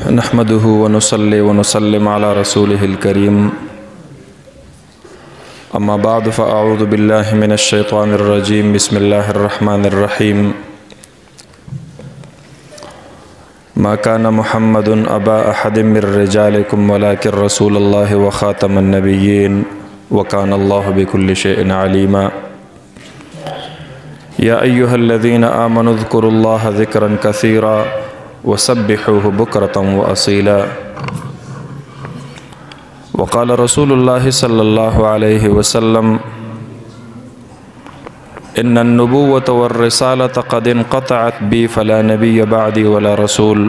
नहमदुहु व नुसल्ली व नुसल्लिम अला रसूलिहिल करीम अम्मा बाद फ़अऊज़ु बिल्लाहि मिनश शैतानिर रजीम बिस्मिल्लाहिर रहमानिर रहीम मा कान मुहम्मदुन अबा अहदिम मिर रिजालिकुम वलाकिन रसूलुल्लाहि व ख़ातमन नबिय्यीन व कानल्लाहु बिकुल्लि शैइन अलीमा या अय्युहल्लज़ीना आमनु ज़्कुरुल्लाह ज़िक्रन कसीरा वसब्बिहुहु बुक्रतन व असीला वक़ाल रसूलुल्लाहि सल्लल्लाहु अलैहि वसल्लम इन्नन नुबुव्वत वर्रिसालत क़द इंक़तअत बी फ़ला नबिय्य बअदी वला रसूल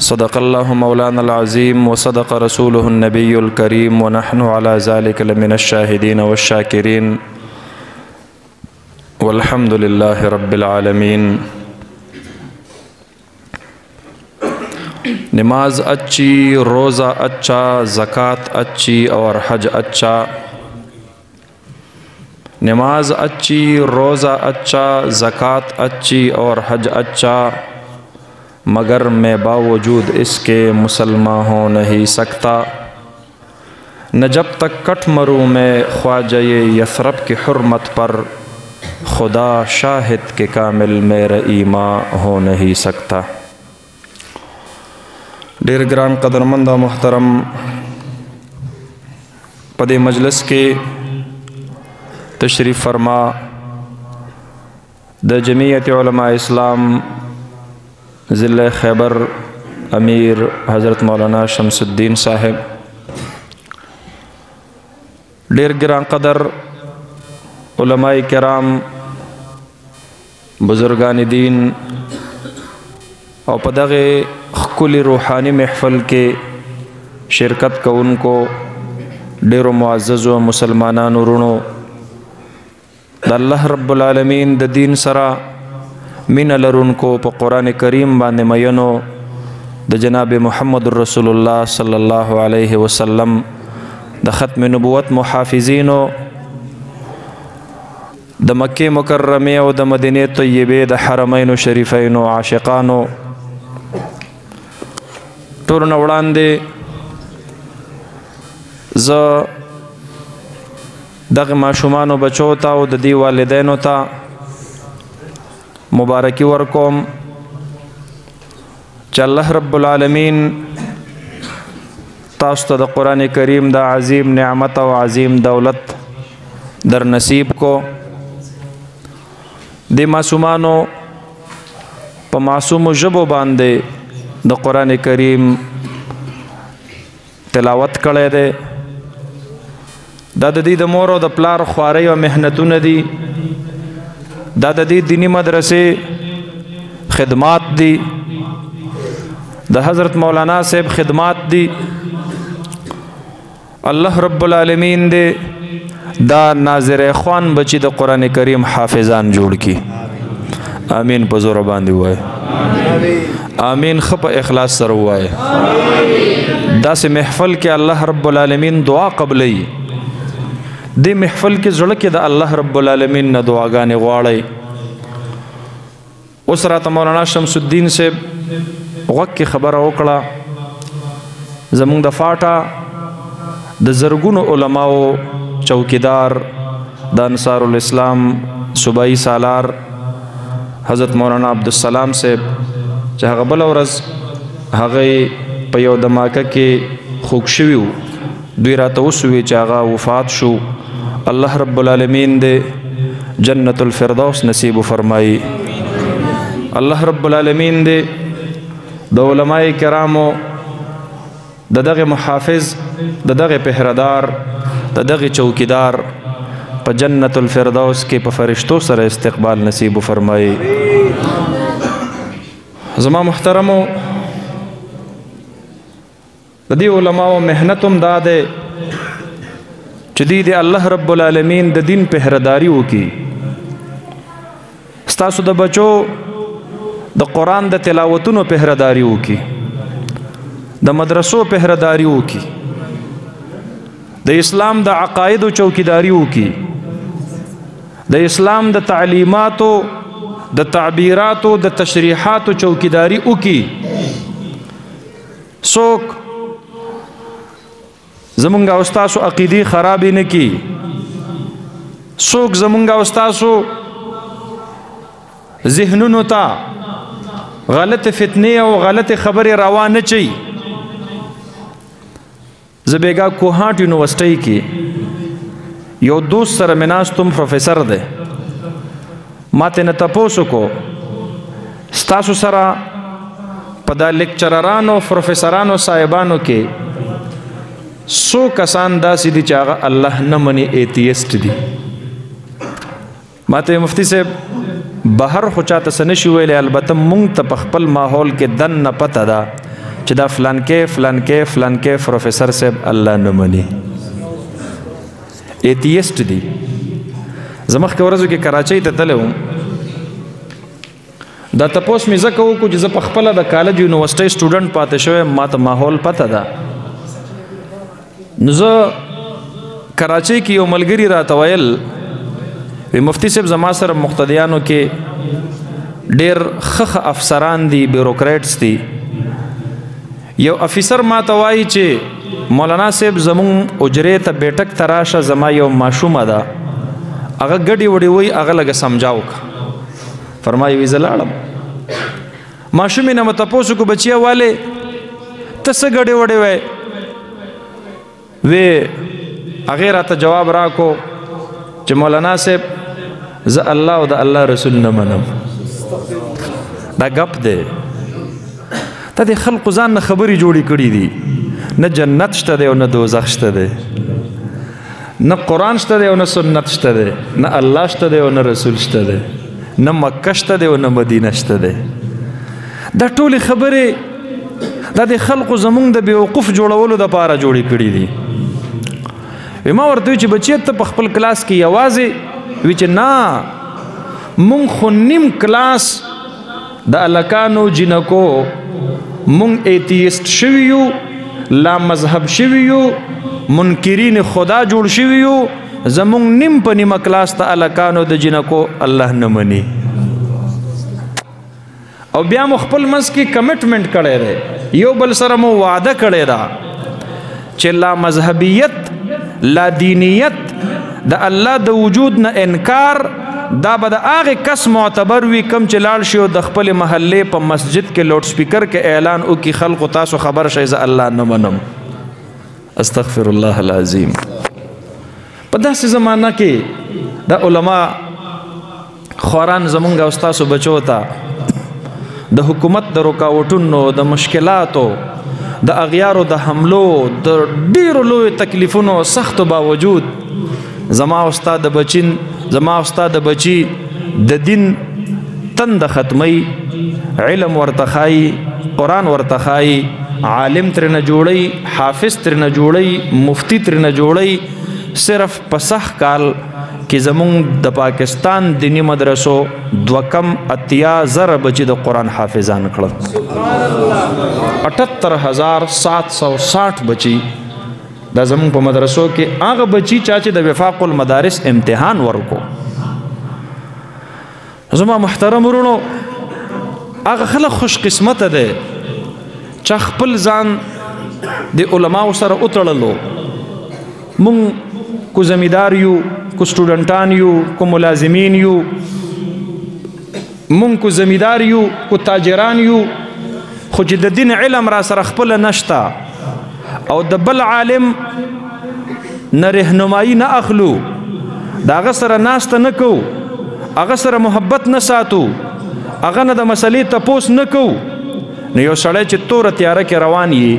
सदक़ल्लाहु मौलानल अज़ीम व सदक़ रसूलुहुन नबियुल करीम व नहनु अला ज़ालिका लमिनश शाहिदीन वश्शाकिरीन वल्हम्दुलिल्लाहि रब्बिल आलमीन। नमाज अच्छी, रोज़ा अच्छा, ज़कात अच्छी और हज अच्छा। नमाज अच्छी, रोज़ा अच्छा, ज़कात अच्छी और हज अच्छा, मगर मैं बावजूद इसके मुसलमान हो नहीं सकता। न जब तक कट मरूँ मैं ख्वाजा यसरब की हुर्मत पर, खुदा शाहिद के कामिल मेरा ईमान हो नहीं सकता। ढेर ग्रान कदरमंद मुहतरम पदे मजलिस के तशरीफ़ फरमा द जमीयत उलमा इस्लाम ज़िले खैबर अमीर हज़रत मौलाना शमसुद्दीन साहिब, ढेर ग्रान कदर उलमाए किराम, बुज़ुर्गान दीन और पदग़े खुली रूहानी महफ़िल के शिरकत का उनको ढेरों मुअज़्ज़ज़ व मुसलमानान रुणो द अल्लाह रब्बुल आलमीन द दीन सरा मिन लरुन को प कुरान करीम बांदे मयनो द जनाब मुहम्मदुर रसूलुल्लाह सल्लल्लाहु अलैहि वसल्लम द ख़त्म नबुव्वत मुहाफ़िज़ीनो द मक्के मुकर्रमे व द मदीने तय्यबे द हरमैन शरीफ़ैन आशिक़ानो टोरन वड़ांदे ज़ दग माशुमानो बचोता व दी वालिदैन ता मुबारकी वर्कोम च अल्लाह रब्बुल आलमीन तास्त द कुरान करीम द अज़ीम नेमत व अज़ीम दौलत दर नसीब को दे मासूमानो प मासूम जबो बांदे द कुरान करीम तिलावत कड़े दे दादी द मोर द प्लार ख्वारे व मेहनतुन दी दादी दीनी मदरसे खिदमात दी द हज़रत मौलाना साहब खिदमात दी। अल्लाह रब्बुल आलमीन दे दा नाज़िर ख़्वान बची द कुरान करीम हाफिज़ान जोड़ की आमीन पज़ोर बांधी हुआ है आमीन खप इखलास सर हुआ है। दा से महफ़िल के अल्लाह रब्बुल आलमीन दुआ कबलई दे महफ़िल के ज़ुड़ के द अल्लाह रब्बुल आलमीन न दुआगाने वाड़े उस रात मौलाना शमसुद्दीन से वक़्त की खबर ओकड़ा ज़मुंग दफ़ाटा द ज़रगुन उलमाओ चौकीदार द अंसारुल इस्लाम सूबाई सालार हज़रत मौलाना अब्दुस्सलाम से चाहे बल औरज़ हगे पयो धमाका के खुशविव दुई रात उसवी चागा वफ़ात शु अल्लाह रब्बुल आलमीन दे जन्नतुल फ़िरदौस नसीब फरमाई। अल्लाह रब्बुल आलमीन दे द उलमाए किरामो ददग़े मुहाफ़िज़ ददग़े पहरादार ददग़े चौकीदार प जन्नतुल फ़िरदौस के प फ़रिश्तों सर इस्तक़बाल नसीब फरमाई। ज़मा मुहतरमो दी उलमाओ मेहनतुम दादे चदीद अल्लाह रब्बुल आलमीन द दीन पहरादारियों की स्तासु द बचो द कुरान द तिलावतुनो पहरादारियों की द मदरसों पहरादारियों की द इस्लाम द अक़ाइद व चौकीदारियों की द इस्लाम द तालीमातो د تعبیراتو د تشریحاتو چوکیداری وکي څوک زمونږ او ستاسو عقیدې خرابې نه کي څوک زمونږ او ستاسو ذهنونو ته غلط فتنې او غلط خبرې روان نه چي زه بیګا کوهاټ یونیورسټۍ کې یو دوست سره مې ناستم پروفیسر دی ما ته نه تپوس وکړو ستاسو سره په دا لیکچررانو پروفیسرانو صاحبانو کې څو کسان داسې دي چې هغه الله نه مني ایتیسټ دي ما ته مفتی صاحب بهر خو چاته څه نشي ویلی البته مونږ ته په خپل ماحول کې دننه پته ده چې دا فلانکې پروفیسر صاحب الله نه مني ایتیسټ دي زه مخکې ورځو کې کراچۍ ته تللی وم دا تپوس مې ځکه وکړو چې زه په خپله د کالج یونیورسټۍ سټوډنټ پاتې شوی ما ته ماحول پته ده نو زه کراچۍ کې یو ملګري راته ویل وی مفتی صاحب زما سره مقتدیانو کې ډېر ښه افسران دي بیوروکریټس دي یو افیسر ما ته وایي چې مولانا صاحب زمونږ اجرې ته بیټک ته راشه زما یو ماشومه ده هغه ګډې وډې وایي هغه لږه سمجاو که فرمایي وي زه لاړم ماشومې نه مې تپوس وکړو بچیه والې ته څه ګډې وډې وایې وی هغې راته جواب راکړو چې مولانا صاحب زه الله او د الله رسول نه منم دا ګپ دی تا د خلقو ځان نه خبرې جوړې کړي دي نه جنت شته دی او نه دوزخ شته دی نه قرآن شته دی او نه سنت شته دی نه الله شته دی او نه رسول شته دی نه مکه شته دی او نه مدینه شته دی دا ټولې خبرې دا د خلقو زمونږ د بیوقوف جوړولو دپاره جوړې کړي دي ما ورته وی چې بچی ته په خپل کلاس کې یوازې وی چې نه مونږ خو نیم کلاس د الکانو جنکو مونږ ایتیسټ شوي یو لا مذهب شوي یو منکرین خدا جوړ شوي یو زمونږ نیم په نیمه کلاس ته الکانو د جنکو الله نه مني او بیا مو خپل منځ کې کمټمنټ کړی دی یو بل سره مو وعده کړی ده چې لا مذهبیت لا دینیت د الله د وجود نه انکار دا به د هغې کس معتبر وي کم چې لاړ شي او د خپلې محلې په مسجد کې لوډ سپیکر کې اعلان وکړي خلقو تاسو خبر شئ زه الله نه منم استغفر الله العظیم په داسې زمانه کې د علما خوران زمونږ او ستاسو بچو ته د حکومت د رکاوټونو د مشکلاتو د اغیارو د حملو د ډیرو لوی تکلیفونو سختو باوجود زما او ستا د بچی د دین تند ختمی علم ورته ښایي قرآن ورته ښایي عالم ترنه جوړی حافظ ترنه جوړی مفتی ترنه جوړی صرف په سخ کال کې زمونږ د پاکستان دینی مدرسو 2.8 بچی د قرآن حافظان کړل 78,760 بچی دا زمونږ په مدرسو کې هغه بچی چې د وفاق المدارس امتحان ورکو زما محترم ورونو هغه خلک خوش قسمته دی چې خپل ځان د علماو سره وتړلو مونږ کو زمیدار یو کو سټوډنټان یو کو ملازمین یو مونږ کو زمیدار یو کو تاجران یو خو چې د دین علم را سره خپل نشتا او د بل عالم نه رهنمایي نه اخلو دا هغه سره ناسته نه کو هغه سره محبت نه ساتو هغه نه د مسلې تپوس نه کو نو یو سړی چې توره تیاره کې روان یي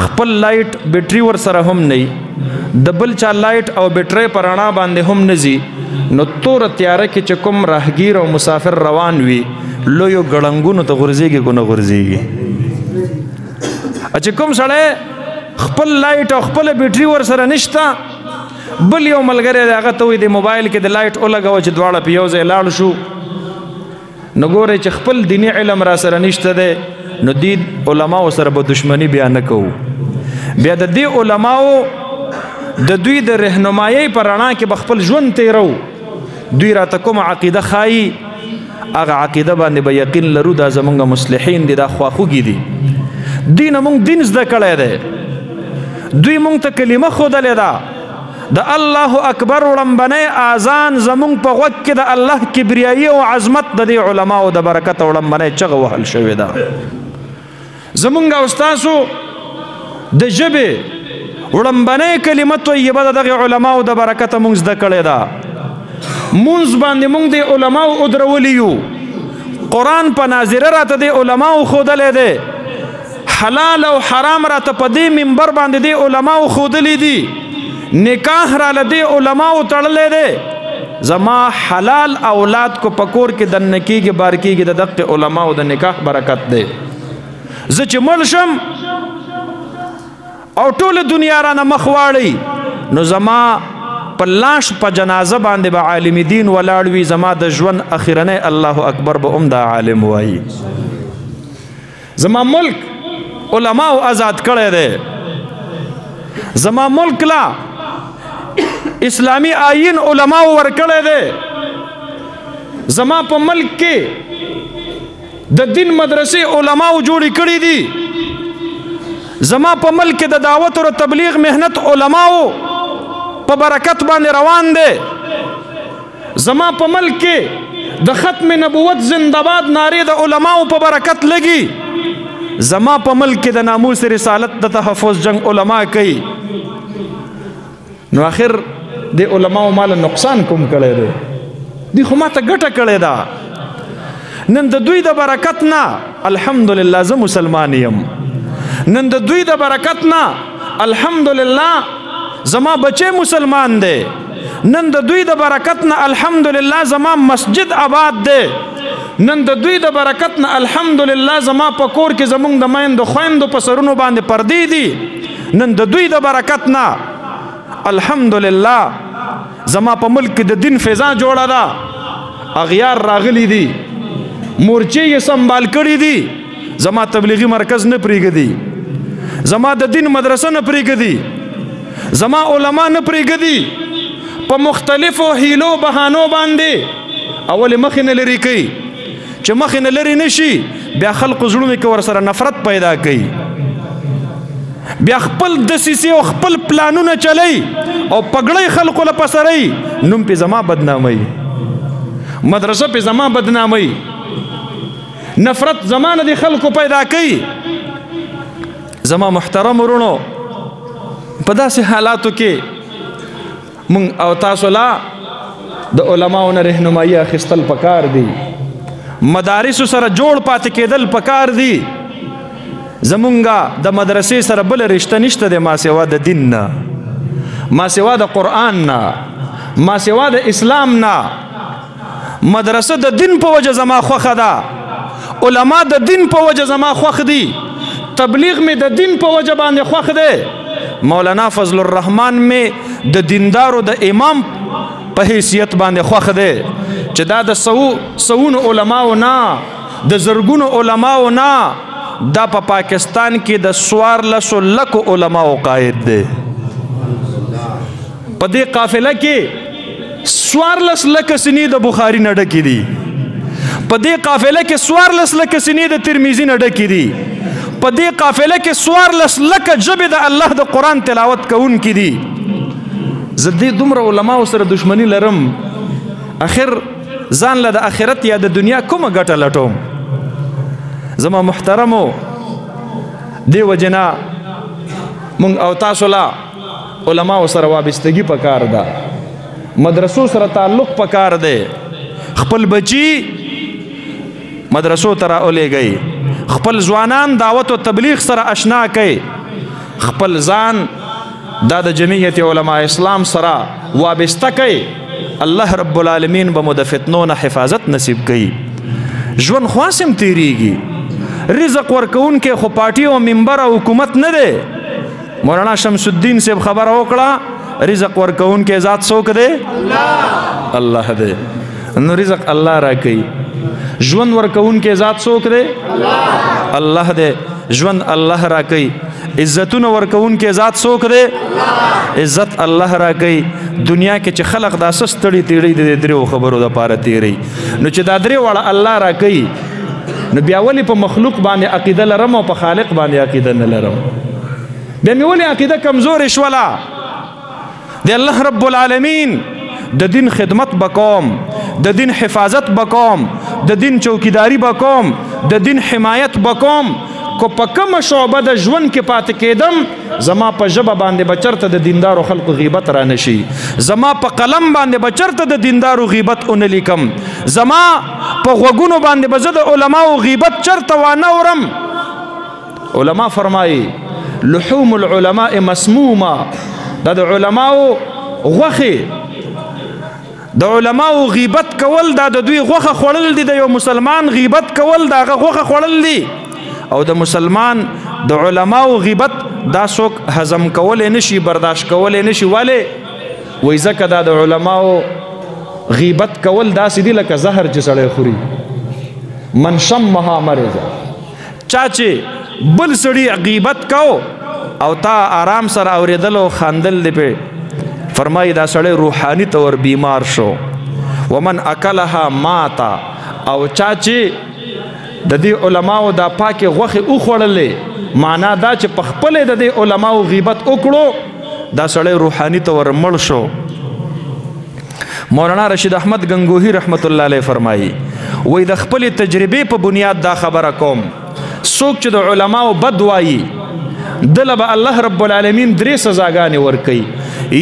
خپل لایټ بیټري ور سره هم نه د بل چا لایټ او بیټرۍ په رڼا باندې هم نه ځي نو توره تیاره کې چې کوم راهګیر او مسافر روان وي لویو ګړنګونو ته غورځېږي کو نه غورځېږي چې کوم سړی خپل لایټ او خپل بیټري ور سره نشته بل یو ملګری دی هغه ته وایي د موبایل کې د لایټ ولګوه چې دواړه په یو ځای لاړ شو نو ګورئ چې خپل دیني علم را سره نشته دی نو دې علماو سره به دشمني بیا نه کوو بیا د دې علماو د دوی د رهنمایۍ په رڼا کې به خپل ژوند تیرو دوی راته کومه عقیده ښایي هغه عقیده باندې به یقین لرو دا زمونږ مصلحین دي دا خواخوږي دي دوی نه مونږ دین زده کړی دی دوی مونږ ته کلمه ښودلې ده د الله اکبر وړمبنی اذان زمونږ په غوږ کې د الله کبریایي او عظمت د دې علماو د برکت وړمبنی چغه وهل شوې ده زمونږ او ستاسو د ژبې وړمبنی کلمه طیبه د دغې علماو د برکته مونږ زده کړې ده مونځ باندې مونږ د علماو ادرولی یو قرآن په ناظره راته د علماو ښودلی دی حلال او حرام راته په دې منبر باندې د علماو ښودلی دي نکاح را لدی علماء تړلې ده زما حلال اولاد کو پکور کې دنه کېږي بار کېږي د دغه علماء د نکاح برکت ده زه چې مړ شم او ټول دنیا را نه مخ واړی نو زما په لاش په جنازه باندې به عالم دین ولاړ وي زما د ژوند اخرنه الله اکبر به دا عالم وایي زما ملک علماء آزاد کړی دی زما ملک لا اسلامی آئین علماء ورکړی دی زما په ملک کې د دین مدرسې علماء جوړې کړې دي زما په ملک کې د دعوت او تبلیغ مهنت علماء په برکت باندې روان دي زما په ملک کې د ختم نبوت زنده‌باد نعرې د علماء په برکت لګي زما په ملک کې د ناموس رسالت د تحفظ جنگ علماء کوي نو آخر د علماء مال نقصان کوم کړی دی دی خو ما ته ګټه کړې ده نن د دوی د برکت نه الحمدلله زه مسلمان یم نن د دوی د برکت نه الحمدلله زما بچه مسلمان دی نن د دوی د برکت نه الحمدلله زما مسجد آباد دی نن د دوی د برکت نه الحمدلله زما په کور کې زمونږ د میندو خویندو په سرونو باندې پردې دي نن د دوی د برکت نه الحمدلله زما په ملک کې د دین فضا جوړه ده اغیار راغلی دي مورچې یې سنبال کړي دي زما تبلیغي مرکز نه پرېږدي زما د دین مدرسه نه پرېږدي زما علما نه پرېږدي په مختلفو هیلو بهانو باندې اول مخې نه لرې کوي چې مخې نه لرې نشي بیا خلقو زړونو کې ورسره نفرت پیدا کوي بیا خپل دسیسې او خپل پلانونه چلی او پګړی خلقو له پسرئ نوم پې زما بدنامئ مدرسه پې زما بدنامئ نفرت زما نه د خلقو پیدا کوي زما محترم ورونو په داسې حالاتو کې مونږ او تاسو لا د علماو نه رهنمایي اخیستل پکار دي مدارسو سره جوړ پاتې کېدل پکار دي زمونږه د مدرسې سره بل رشته نشته د ما سوا د دین نه ما سوا د قرآن نه ما سوا د اسلام نه مدرسه د دین په وجه زما خوښه ده علما د دین په وجه زما خوښ دي تبلیغ می د دین په وجه باندې خوښ دی مولانا فضل الرحمن می د دیندارو د امام په حیثیت باندې خوښ دی چې دا د سوونو علماو نه د زرګونو علماو نه دا په پاکستان کې د 14 لکو علماو قائد دی په دې قافله کې 14 لک سنې د بخاری نه ډکې دي په دې قافله کې 14 لک سنې د ترمذی نه ډکې دي په دې قافله کې 14 لک ژبې د الله د قرآن تلاوت کوونکي دي زه دې دومره علماو سره دشمني لرم اخر ځان له د آخرت یا د دنیا کومه ګټه لټوم زما محترمو دی وجنا مونږ او تاسو لا علماو سره وابستګي پکار ده مدرسو سره تعلق پکار ده خپل بچي مدرسو ته راولېږئ خپل ځوانان دعوت او تبلیغ سره اشنا کړئ خپل ځان دا د جمعیت علماء اسلام سره وابسته کړئ الله رب العالمین به مو د فتنو نه حفاظت نصیب کړي ژوند خواسم تیریږي رزق ورکون کې خو پارټي او منبر او حکومت نه دی مولانا شمس الدین صاحب خبر وکړه رزق ورکون کې ذات څوک دی الله دی نو رزق الله راکړي ژوند ورکون کې ذات څوک دی الله دی ژوند الله راکړي عزتونه ورکوونکی ذات څوک دی؟ عزت الله راکوي. دنیا کې چې خلق دا څه ستړي تیړي د دریو خبرو دپاره تیری، نو چې دا درې واړه الله راکوي نو بیا ولې په مخلوق باندې عقیده لرم او په خالق باندې عقیده نه لرم؟ بیا مې ولې عقیده کمزورې شوله؟ د الله رب العالمین د دین خدمت بکوم، د دین حفاظت بکوم، د دین چوکیداری بکوم، د دین حمایت بکوم، کو په کومه شعبه د ژوند کې پاتې کېدم زما په ژبه باندې به چېرته د دیندارو خلقو غیبت را نه شي، زما په قلم باندې به چېرته د دیندارو غیبت ونه لیکم، زما په غوږونو باندې به زه د علماو غیبت چېرته وانه اورم. علما فرمایي لحوم العلماء مسمومه، دا د علماو غوښې، د علماو غیبت کول دا د دوی غوښه خوړل دي، د یو مسلمان غیبت کول دا هغه غوښه خوړل دي، او د مسلمان د علماو غیبت دا څوک هضم کولی نشي، برداشت کولی نشي. ولې؟ وایي ځکه دا د علماو غیبت کول داسې دي لکه زهر چې سړی خوري. من شمها مرض، چا چې بل سړي غیبت کو او تا آرام سره اورېدل او خاندل دی پې، فرمایي دا سړی روحاني طور بیمار شو. ومن اکلها ماتا، او چا چې د دې علماو دا پاکې غوښې وخوړلې، معنا دا چې په خپلې د دې علماو غیبت وکړو دا سړی روحاني طور مړ شو. مولانا رشید احمد گنگوهی رحمت الله علیه فرمایي وایي د خپلې تجربې په بنیاد دا خبره کوم، څوک چې د علماو بد وایي دله به الله رب العالمین درې سزاګانې ورکوي.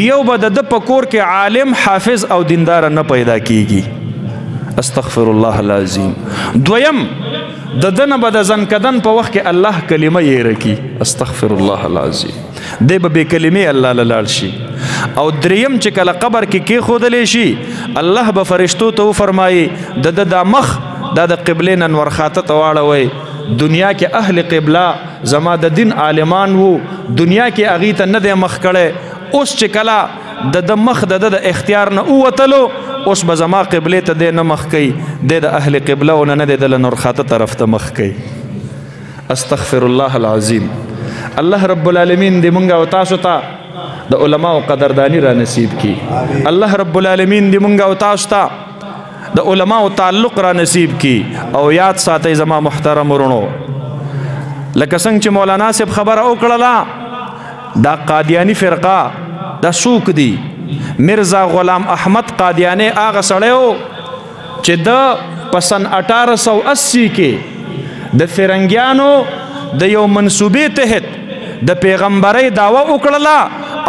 یو به د ده په کور کې عالم، حافظ او دینداره نه پیدا کیږي، استغفر الله العظیم. دویم د ده نه به د زنکدن په وخت کې الله کلمه یېره کي، استغفر الله العظیم، دی به بې کلمې الله له لاړ شي. او دریم چې کله قبر کې کېښودلی شي الله به فرشتو ته وفرمایي د ده دا مخ دا د قبلې نه ورخاته ته واړوئ. دنیا کې اهل قبله زما د دین عالمان وو، دنیا کې هغې ته نه دی مخ کړی، اوس چې کله د ده مخ د ده د اختیار نه ووتلو اوس به زما قبلې ته دی نه مخ کوي، دی د اهل قبله ونه نه دی د له نورخاته طرف ته مخ کوي. استغفر الله العظیم. الله رب العالمین دې مونږ او تاسو ته د علماو قدردانی را نصیب کی. الله رب العالمین دې مونږ او تاسو ته د علماو تعلق را نصیب کی. او یاد ساتئ زما محترم ورونو، لکه څنګه چې مولانا صاحب خبره وکړله دا قادیانی فرقه دا څوک دی؟ مرزا غلام احمد قادیانی هغه سړی و چې د په سن 1880 کې د فرنګیانو د یو منصوبې تحت د پیغمبرۍ دعوه وکړله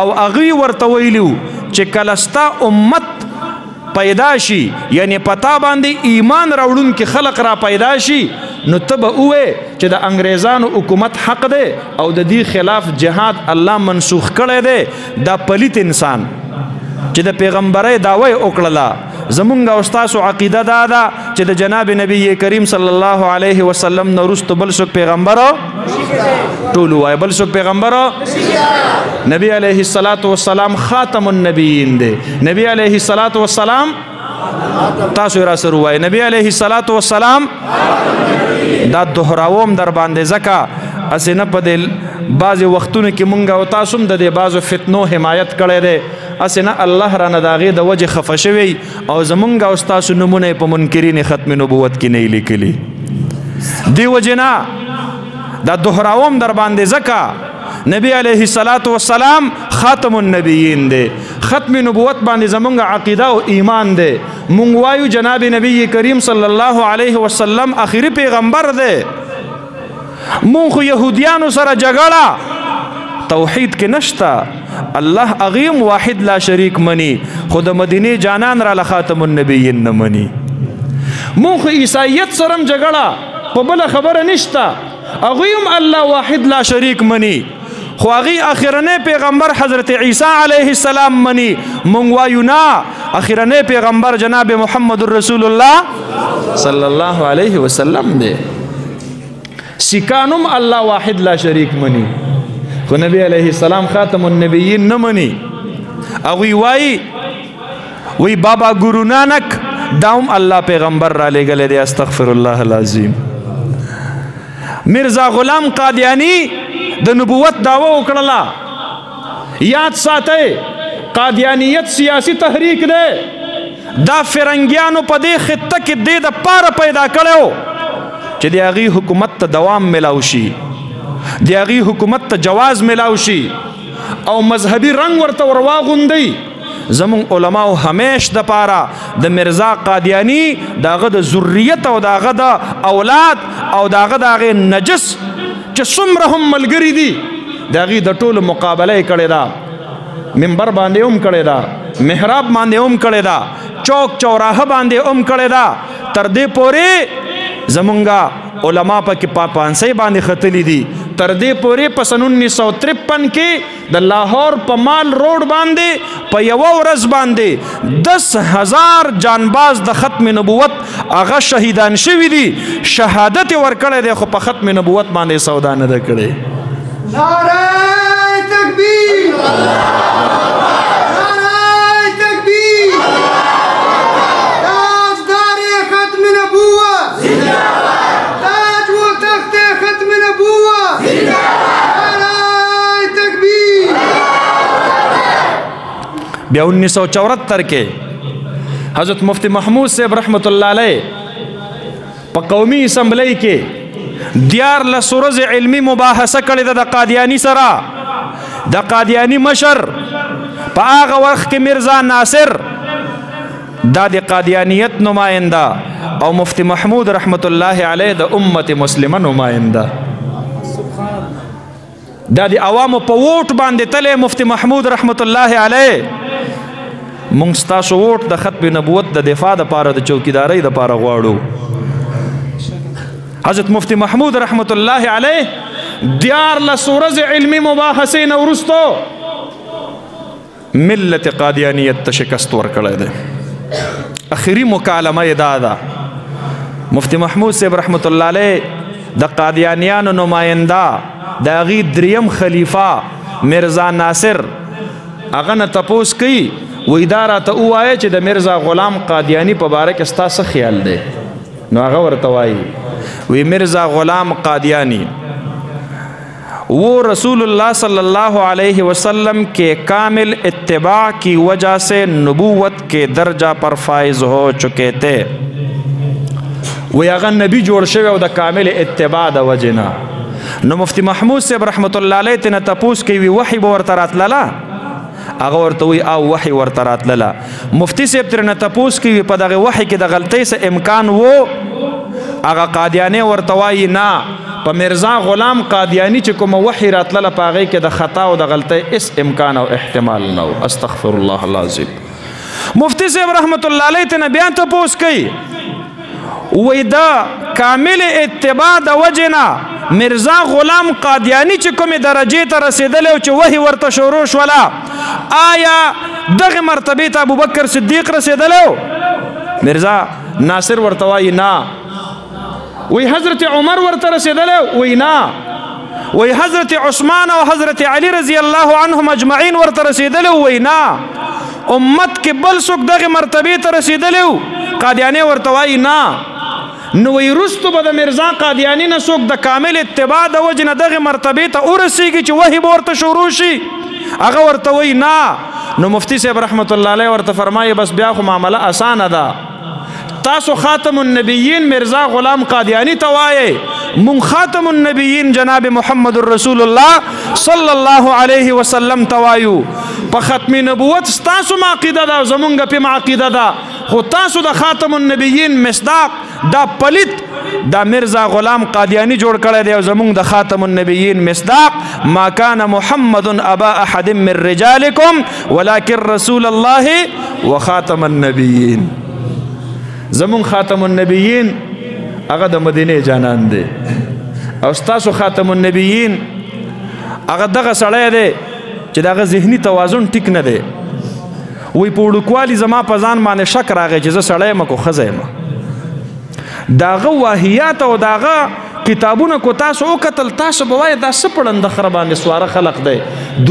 او هغوی ورته ویلي چې کله ستا امت پیدا شي، یعنی پتا باندې ایمان راوړونکي خلق را پیدا شي، نو ته به ووایې چې د انګریزانو حکومت حق دی او د دې خلاف جهاد الله منسوخ کړی دی. دا پلیت انسان چې د پیغمبرۍ دعوه یې وکړله، زمونږ او ستاسو عقیده دا ده چې د جناب نبی کریم صلی الله علیه وسلم نه وروسته بل څوک پیغمبر ټول وایي بل څوک پیغمبر نبی علیه الصلاۃ والسلام خاتم النبیین دی. نبی علیه الصلاۃ والسلام تاسو را سره وایي نبی علیه الصلاۃ والسلام دا دهراوم در باندې ځکه اسې نه په دې بعضې وختونو کې مونږ او تاسو هم د دې بعضو فتنو حمایت کړی دی، اسې نه الله رانه د هغې د وجې خفه شوی او زمونږ او ستاسو نومونه یې په منکرین ختم نبوت کې نه یې لیکلي. دې وجې نه دا دهراوم در باندې ځکه نبی علیه الصلاۃ والسلام خاتم النبیین دی. ختم نبوت باندې زمونږ عقیده او ایمان دی. مونږ وایو جناب نبی کریم صلی الله علیه وسلم آخري پیغمبر دی. مونږ خو یهودیانو سره جګړه توحید کې نشته، الله اغیم واحد لا شریک منی، خو د مدینه جانان را خاتم النبیین نه منی. مونږ خو عیسایت سره هم جګړه په بله خبره نشته، اغیم الله واحد لا شریک منی، خو هغې اخرنی پیغمبر حضرت عیسی علیه السلام منی. مونږ وایو نه، اخرنی پیغمبر جناب محمد رسول الله صلی الله علیه وسلم دی. سکانم الله واحد لا شریک منی، خو نبی علیه السلام خاتم النبیین نه منی. هغوی وی بابا ګورو نانک داوم الله پیغمبر را لېږلی دی. استغفر الله العظیم. مرزا غلام قادیانی د نبوت دعوه وکړله. یاد ساتئ قادیانیت سیاسی تحریک دی. دا فرنګیانو په دې خطه کې دې د پاره پیدا کړو چې د هغې حکومت ته دوام ملاو شي، د هغې حکومت ته جواز ملاو شي او مذهبي رنګ ورته ورواغوندئ. زمونږ علماو همیش د پاره د مرزا قادیانی داغه د ذریت او داغه د اولاد او داغه د هغې نجس چې څومره هم ملګري دي د هغې د ټولو مقابله یې کړې ده. منبر باندې هم کړې ده، محراب باندې هم کړې ده، چوک چوراهه باندې هم کړې ده. تر دې پورې زمونږه علما پکې پانسۍ باندې ختلي دي. تر دې پورې په سن 1953 کې د لاهور په مال روډ باندې په یوه ورځ باندې 10,000 جانباز د ختم نبوت هغه شهیدان شوي دي. شهادت یې ورکړی دی خو په ختم نبوت باندې سودا نه ده کړې. نعره تکبیر، نعره تکبیر، تاجدار ختم نبوت، تاج و تخت ختم نبوت، نعره تکبیر. بیا 1974 کې حضرت مفتی محمود صاحب رحمت الله علیه په قومي اسمبلی کې 14 ورځې علمي مباحثه کړې ده د قادیانی سره. د قادیانی مشر په هغه وخت کې مرزا ناصر دا د قادیانیت نماینده او مفتی محمود رحمت الله علیه د امت مسلمه نماینده. دا د عوامو په ووټ باندې تللی مفتی محمود رحمت الله علیه. مونږ ستاسو ووټ د ختم نبوت د دفاع دپاره د چوکیدارۍ دپاره غواړو. حضرت مفتی محمود رحمت الله علیه 14 ورځې علمي مباحثې نه وروستو ملت قادیانیت ته شکست ورکړی دی. اخري مکالمه یې دا ده. مفتی محمود صاحب رحمت الله علیه د قادیانیانو نماینده د هغې دریم خلیفه مرزا ناصر هغه نه تپوس کوي وایي دا راته ووایه چې د مرزا غلام قادیانی په باره کې ستا څه خیال دی؟ نو هغه ورته وایي وی مرزا غلام قادیانی وہ رسول اللہ صلی اللہ علیہ وسلم کے کامل اتباع کی وجہ سے نبوت کے درجہ پر فائز ہو چکے تھے. وی اغا نبی جوڑ شوی او دا کامل اتباع دا وجنا. نو مفتی محمود صاحب رحمت اللہ علیہ تینا تپوس کی وی وحی بورترات للا اغا ورتوی او وحی ورترات للا. مفتی صاحب تینا تپوس کی وی پا دا وحی کی دا غلطی سے امکان وہ اغا قادیانی ورتوائی نا پا مرزا غلام قادیانی چې کوم وحی راتلله په هغې کې د خطا او د غلطۍ اس امکان او احتمال نه و. استغفر الله العظیم. مفتی صاحب رحمت الله علیه ته نه بیا تپوس کوي وایي دا کامل اتباع د وجې نه مرزا غلام قادیانی چې کومې درجې ته رسېدلی او چې وحی ورته شروع شوله آیا دغې مرتبې ته ابوبکر صدیق رسېدلی و؟ مرزا ناصر ورته وایي نه. وی حضرت عمر ورته رسېدلی وی نه. وی حضرت عثمان او حضرت علی رضی الله عنهم اجمعین ورته رسېدلی وی نه. امت کې بل څوک دغې مرتبې ته رسېدلی و؟ قادیانی ورته وایي نه. نو وی وروستو به د مرزا قادیانی نه څوک د کامل اتباع د وجې نه دغې مرتبې ته ورسېږي چې وحی به ورته شروع شي؟ هغه ورته وایي نه. نو مفتی صاحب رحمت الله علیه ورته فرمایي بس بیا خو معامله اسانه ده. تاسو خاتم النبیین مرزا غلام قادیانی توائے من خاتم النبیین جناب محمد رسول اللہ صلی اللہ علیہ وسلم توائیو پا ختم نبوت ستاسو معقیدہ دا زمونگا پی معقیدہ دا خو تاسو دا خاتم النبیین مصداق دا پلت دا مرزا غلام قادیانی جوڑ کرے دے زمونگ دا خاتم النبیین مصداق ما کان محمد ابا احد من رجالکم ولیکن رسول اللہ و خاتم النبیین. زمون خاتم النبیین هغه د مدینه جانان دی او ستاسو خاتم النبیین هغه دغه سړی دی چې دغه ذهني توازن ټیک نه دی. وی په وړوکوالي زما په ځان باندې شک راغی چې زه سړی یم کو ښځه یم. دغه واهیات او دغه کتابونه کو تاسو وکتل تاسو به وایئ دا څه پړنده خره باندې سواره خلق دی.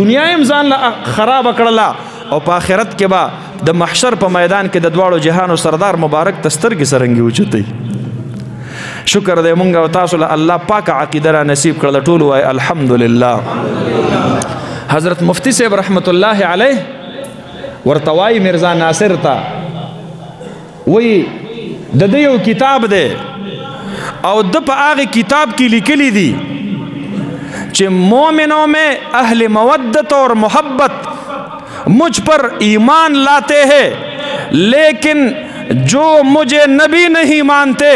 دنیا یې هم ځان له خرابه کړله او په آخرت کې به د محشر په میدان کې د دواړو جهانو سردار مبارک ته سترګې سرنګې اوچتوي. شکر دې مونږ او تاسو له الله پاک عقیده را نصیب کړل ټول وای الحمدلله حضرت مفتی صاحب رحمت الله علیه ورتوای مرزا ناصر تا وی د دې یو کتاب دی او د په هغه کتاب کې لیکلي دي چې مومنوں میں اہل مودت اور محبت مجھ پر ایمان لاتے ہیں لیکن جو مجھے نبی نہیں مانتے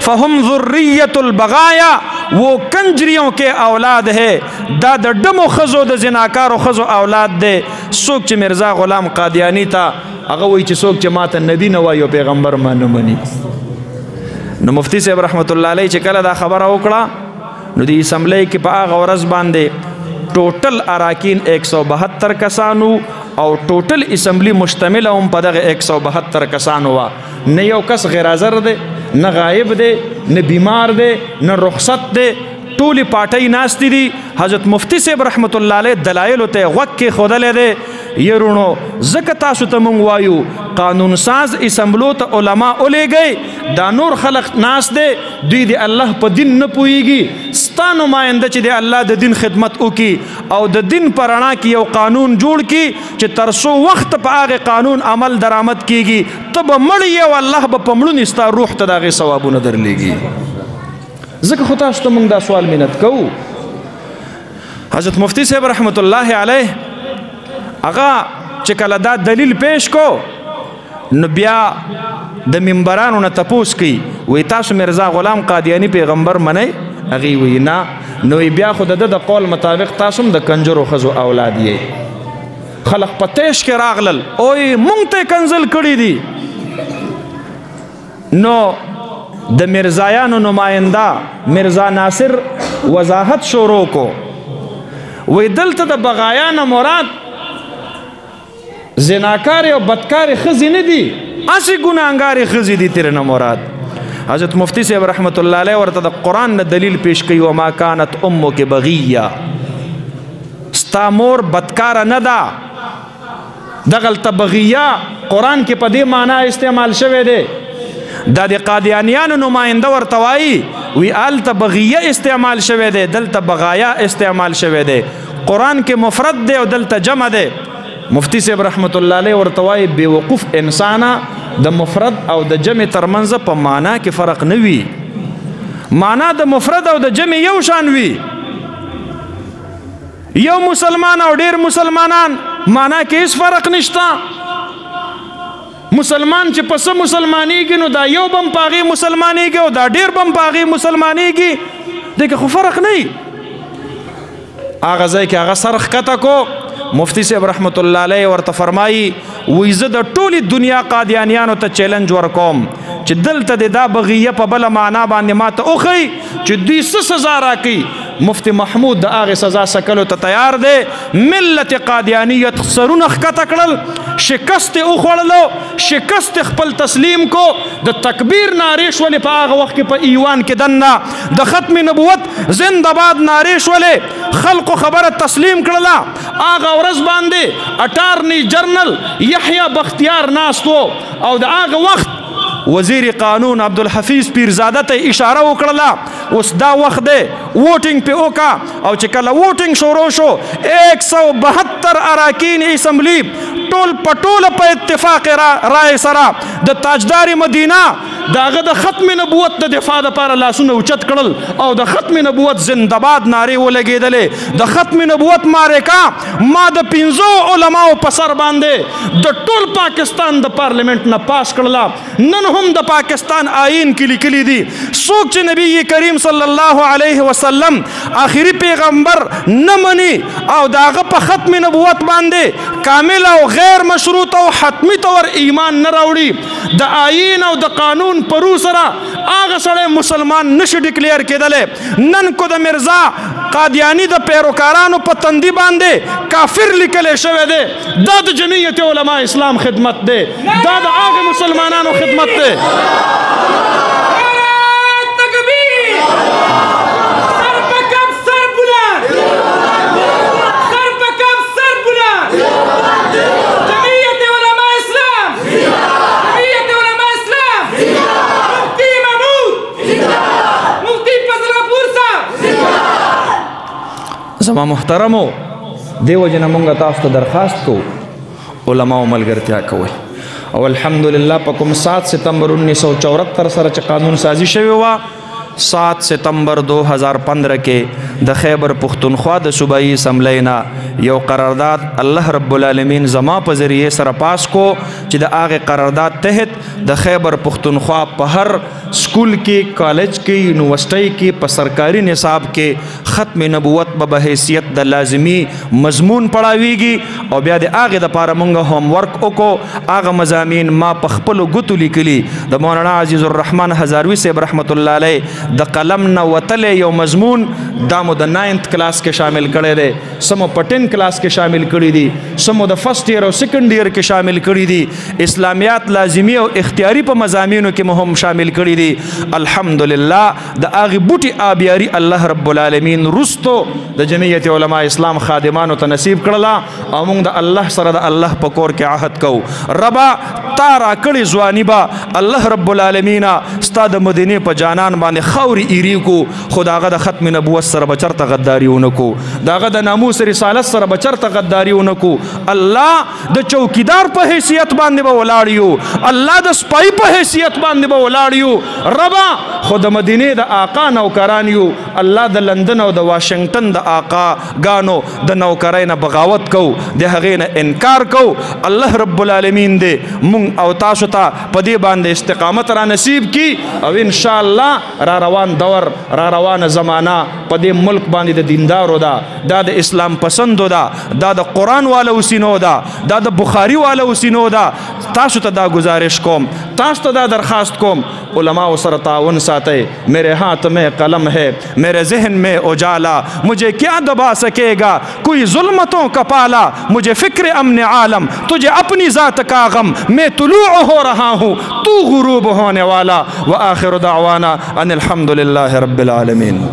فہم ذریت البغایا وہ کنجریوں کے اولاد ہے دا د ډمو خزو د زناکارو خزو اولاد دی څوک چې مرزا غلام قادیانی تا هغه وایي چې څوک چې ماته نبی نه وایي او پیغمبر ما نه مني نو مفتی صاحب رحمت الله علیه چې کله دا خبره وکړه نو د اسمبلی کې په هغه ورځ باندې ټوټل اراکین 172 کسانو او ټوټل اسمبلی مشتمل هم په دغه 172 کسانو وا نه یو کس غیر حاضر دی نه غایب دی نه بیمار دی نه رخصت دی ټولې پارټۍ ناستې دي حضرت مفتی صاحب رحمت الله علیه دلایلو ته غوږ کېښودلی دی یرونو ځکه تاسو ته مونږ وایو قانون ساز اسمبلو ته علما ولیږئ دا نور خلق ناست دی دوی د الله په دین نه پوهیږي ستا نماینده چې د الله د دین خدمت وکړي او د دین په رڼا کې یو قانون جوړ کړي چې تر څو وخت په هغې قانون عمل درآمد کیږي ته به مړ یې او الله به په مړونې ستا روح ته د هغې ثوابونه درلیږي ځکه خو تاسو ته مونږ دا سوال منت کوو حضرت مفتی صاحب رحمت الله علیه هغه چې کله دا دلیل پیش کو نو بیا د منبرانو نه تپوس کوي وی تاسو مرزا غلام قادیانی پیغمبر منئ هغې وی نه نو بیا خو د ده د قول مطابق تاسو هم د کنجرو ښځو اولاد یې خلق په تیش کې راغلل اوی مونږ ته کنزل کړي دي نو د مرزایانو نماینده مرزا ناصر وضاحت شروع کو وی دلته د بغایا نه مراد زناکار او بدکار ښځې نه دي هسې ګناهګارې ښځې دي ترې نه مراد حضرت مفتی صاحب رحمت الله علیه ورته د قرآن نه دلیل پیش کوي وما کانت امک بغیه ستا مور بدکاره نه ده دغلته بغیه قرآن کې په دې معنا استعمال شوی دی دا د قادیانیانو نماینده ورته وایي وی هلته بغیه استعمال شوی دی دلته بغایا استعمال شوی دی قرآن کې مفرد دی او دلته جمع دی مفتی صاحب رحمت الله علیه ورته وایي بیوقوف انسانه د مفرد او د جمع ترمنځ په معنا کې فرق نه وي معنا د مفرد او د جمع یو شان وي یو مسلمان او ډیر مسلمانان معنا کې هیڅ فرق نشته مسلمان چې پس مسلمانېږي نو دا یو بم په هغې مسلمانېږي او دا ډیر بم په هغې مسلمانېږي دې کې خو فرق نه وي هغه ځای کې هغه سر ښکته کو مفتی صاحب رحمت الله علیه ورته فرمایي وی زه د ټولې دنیا قادیانیانو ته چیلنج ورکوم چې دلته د دا بغیه په بله معنا باندې ماته وښیي چې دوی څه سزا راکوي مفتی محمود د هغې سزا سکلو ته تیار دی ملت قادیانیت سرونه ښکته کړل شکست یې وخوړلو شکست خپل تسلیم کو د تکبیر نارې شولې په هغه وخت کې په ایوان کې دننه د ختم نبوت زنده‌باد نارې شولې خلقو خبره تسلیم کړله هغه ورځ باندې اټارني جنرل یحیی بختیار ناست و او د هغه وخت وزیر قانون عبدالحفیظ پیرزاده ته اشاره وکړله اوس دا وخت دی ووټینګ پې وکړه او چې کله ووټینګ شروع شو 172 اراکین اسمبلی ټول په ټوله په اتفاق رای سره د تاجدار مدینه د هغه د ختم نبوت د دفاع دپاره لاسونه اوچت کړل او د ختم نبوت زنده‌باد نارې ولګېدلې د ختم نبوت معرکه ما د 15 علماو په سر باندې د ټول پاکستان د پارلیمنت نه پاس کړله نن هم د پاکستان آئین کې لیکلي دي څوک چې نبی کریم صلی الله علیه وسلم آخري پیغمبر نه مني او د هغه په ختم نبوت باندې کامل او غیر مشروط او حتمی طور ایمان نه راوړي د آئین او د قانون پرو سره هغه سړی مسلمان نشي ډیکلیئر کېدلی نن کو د مرزا قادیانی د پیروکارانو په تندي باندې کافر لیکلی شوی دی دا د جمعیت علما اسلام خدمت دی دا د هغه مسلمانانو خدمت دی زما محترمو دیو جن مونږ تاسو ته درخواست کو علماء ملګرتیا کوي او الحمدلله په کوم 7 ستمبر 1974 سره چې قانون سازی شوی و 7 ستمبر 2015 کې د خیبر پختونخوا د صوبایي اسمبلی نه یو قرارداد الله رب العالمین زما په ذریعه سره پاس کو چې د هغه قرارداد تحت د خیبر پختونخوا په هر سکول کې کالج کې یونیورسيټي کې په سرکاري نصاب کې ختم نبوت په حیثیت د لازمی مضمون پڑھاویږي او بیا د هغه د لپاره مونږ هوم ورک وکړو هغه مضامین ما په خپل غوتو لیکلي د مولانا عزیز الرحمن هزاروی صاحب رحمت الله علیه د قلم نه وتل یو مضمون دامو د 9th کلاس کې شامل کړي دي سمو په 10 کلاس کې شامل کړي دي سمو د فرست ایئر او سیکنډ ایئر کې شامل کړي دي اسلامیات لازمی او اختیاري په مضامینو کې هم شامل کړي دي الحمدلله د اغه بوټي آبیاری الله رب العالمین رستو د جمعیت علماء اسلام خادمانو ته نصیب کړلا او موږ د الله سره د الله په کور کې عهد کو ربا تارا کړي ځواني با الله رب العالمین ستاد مدینه په جانان باندې خوري ایری کو خداغه د ختم نبوت سره بچرته غداریونه کو داغه د ناموس رسالت سره بچرته غداریونه کو الله د چوکیدار په حیثیت باندې به ولاړیو الله د سپای په حیثیت باندې به ولاړیو ربا خود مدینه د آقا نوکرانیو الله د لندن او د واشنگټن د آقا غانو د نوکرین بغاوت کو د هغه نه انکار کو الله رب العالمین دې مونږ او تاسو ته په دې باندې استقامت را نصیب کی او ان شاء الله را روان دور را روان زمانہ په دې ملک باندې د دیندارو دا د اسلام پسندو دا د قرآن والو سینو دا د بخاری والو سینو دا تاسو ته دا گزارش کوم تاسو ته دا درخواست کوم علماء سره تعاون ساتیں میرے ہاتھ میں قلم ہے میرے ذہن میں اجالا مجھے کیا دبا سکے گا کوئی ظلمتوں کا پالا مجھے فکر امن عالم تجھے اپنی ذات کا غم میں طلوع ہو رہا ہوں تو غروب ہونے والا وآخر دعوانا ان الحمد للہ رب العالمین